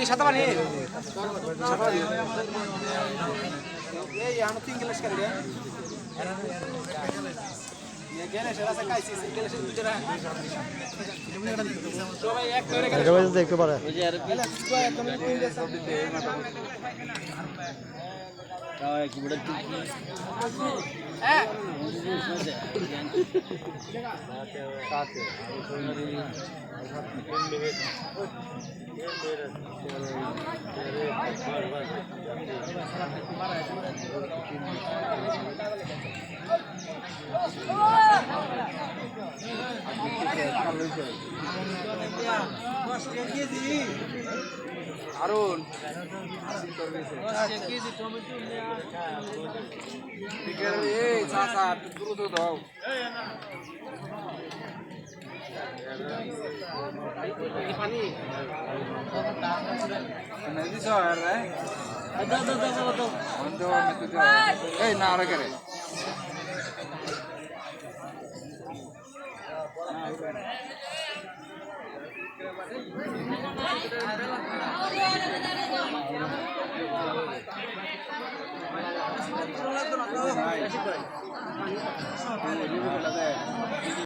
Shatavan ini. Yang penting gelas kali ya. Ya gelas rasa kaisi gelas itu jera. Coba ya করে গেলে এটা দেখতে পারে gelas gua তুমি কোন দেশ Kau yang kiblat tu. Arun pikir sasa dulu tuh dong ini pani nanti soal ada untuk itu nara kere